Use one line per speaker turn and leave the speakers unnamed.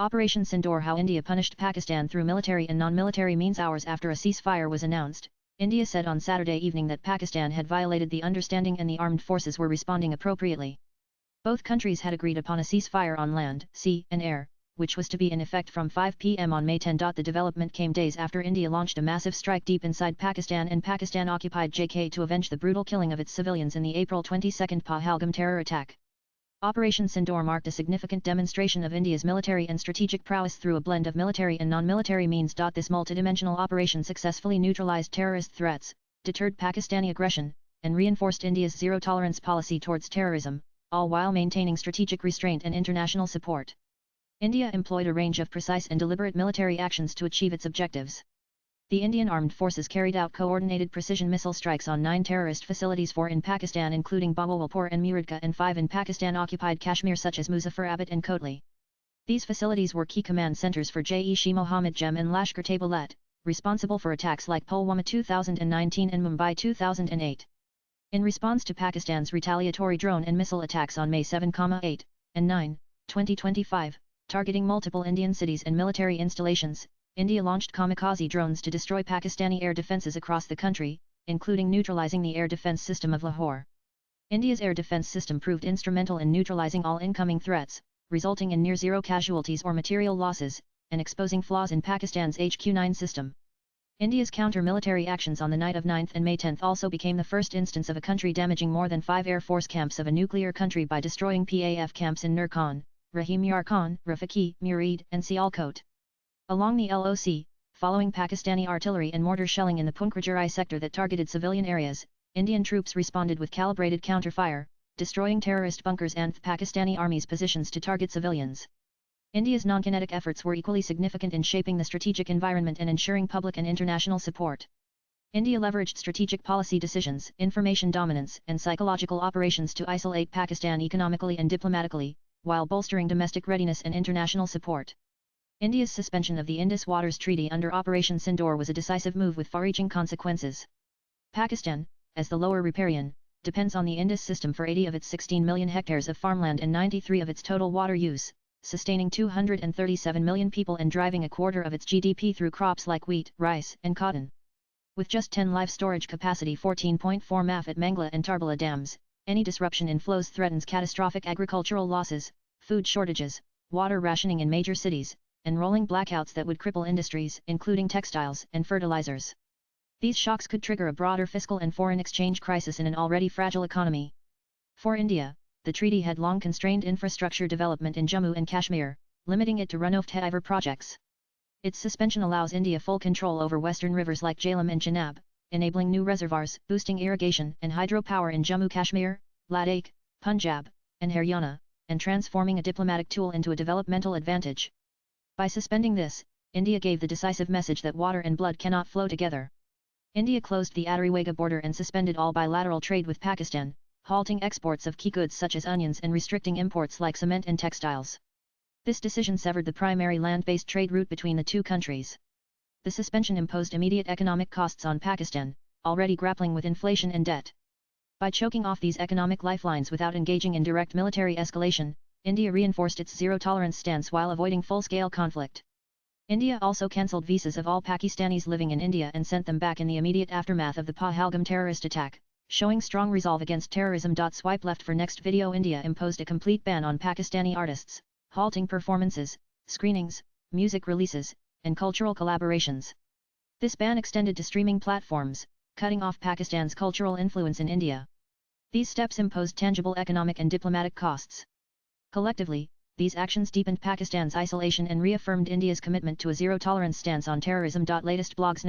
Operation Sindoor: How India punished Pakistan through military and non-military means. Hours after a ceasefire was announced, India said on Saturday evening that Pakistan had violated the understanding and the armed forces were responding appropriately. Both countries had agreed upon a ceasefire on land, sea, and air, which was to be in effect from 5 p.m. on May 10. The development came days after India launched a massive strike deep inside Pakistan and Pakistan-occupied JK to avenge the brutal killing of its civilians in the April 22 Pahalgam terror attack. Operation Sindoor marked a significant demonstration of India's military and strategic prowess through a blend of military and non-military means. This multidimensional operation successfully neutralized terrorist threats, deterred Pakistani aggression, and reinforced India's zero-tolerance policy towards terrorism, all while maintaining strategic restraint and international support. India employed a range of precise and deliberate military actions to achieve its objectives. The Indian Armed Forces carried out coordinated precision missile strikes on 9 terrorist facilities, 4 in Pakistan including Bahawalpur and Muradka, and 5 in Pakistan-occupied Kashmir such as Muzaffarabad and Kotli. These facilities were key command centers for Jaish-e Mohammed Jem and Lashkar-e-Taiba, responsible for attacks like Pulwama 2019 and Mumbai 2008. In response to Pakistan's retaliatory drone and missile attacks on May 7, 8, and 9, 2025, targeting multiple Indian cities and military installations, India launched kamikaze drones to destroy Pakistani air defences across the country, including neutralizing the air defence system of Lahore. India's air defence system proved instrumental in neutralizing all incoming threats, resulting in near-zero casualties or material losses, and exposing flaws in Pakistan's HQ-9 system. India's counter-military actions on the night of 9th and May 10 also became the first instance of a country damaging more than 5 air force camps of a nuclear country by destroying PAF camps in Nur Khan, Rahim Yar Khan, Rafiki, Murid, and Sialkot. Along the LOC, following Pakistani artillery and mortar shelling in the Punkrajai sector that targeted civilian areas, Indian troops responded with calibrated counterfire, destroying terrorist bunkers and the Pakistani army's positions to target civilians. India's non-kinetic efforts were equally significant in shaping the strategic environment and ensuring public and international support. India leveraged strategic policy decisions, information dominance, and psychological operations to isolate Pakistan economically and diplomatically, while bolstering domestic readiness and international support. India's suspension of the Indus Waters Treaty under Operation Sindoor was a decisive move with far-reaching consequences. Pakistan, as the lower riparian, depends on the Indus system for 80 of its 16 million hectares of farmland and 93 of its total water use, sustaining 237 million people and driving a quarter of its GDP through crops like wheat, rice, and cotton. With just 10 live storage capacity, 14.4 MAF at Mangla and Tarbala dams, any disruption in flows threatens catastrophic agricultural losses, food shortages, water rationing in major cities, and rolling blackouts that would cripple industries, including textiles and fertilizers. These shocks could trigger a broader fiscal and foreign exchange crisis in an already fragile economy. For India, the treaty had long constrained infrastructure development in Jammu and Kashmir, limiting it to run-of-the-river projects. Its suspension allows India full control over western rivers like Jhelum and Chenab, enabling new reservoirs, boosting irrigation and hydropower in Jammu Kashmir, Ladakh, Punjab, and Haryana, and transforming a diplomatic tool into a developmental advantage. By suspending this, India gave the decisive message that water and blood cannot flow together. India closed the Adariwega border and suspended all bilateral trade with Pakistan, halting exports of key goods such as onions and restricting imports like cement and textiles. This decision severed the primary land-based trade route between the two countries. The suspension imposed immediate economic costs on Pakistan, already grappling with inflation and debt. By choking off these economic lifelines without engaging in direct military escalation, India reinforced its zero-tolerance stance while avoiding full-scale conflict. India also cancelled visas of all Pakistanis living in India and sent them back in the immediate aftermath of the Pahalgam terrorist attack, showing strong resolve against terrorism. Swipe left for next video. India imposed a complete ban on Pakistani artists, halting performances, screenings, music releases, and cultural collaborations. This ban extended to streaming platforms, cutting off Pakistan's cultural influence in India. These steps imposed tangible economic and diplomatic costs. Collectively, these actions deepened Pakistan's isolation and reaffirmed India's commitment to a zero-tolerance stance on terrorism. Latest blogs.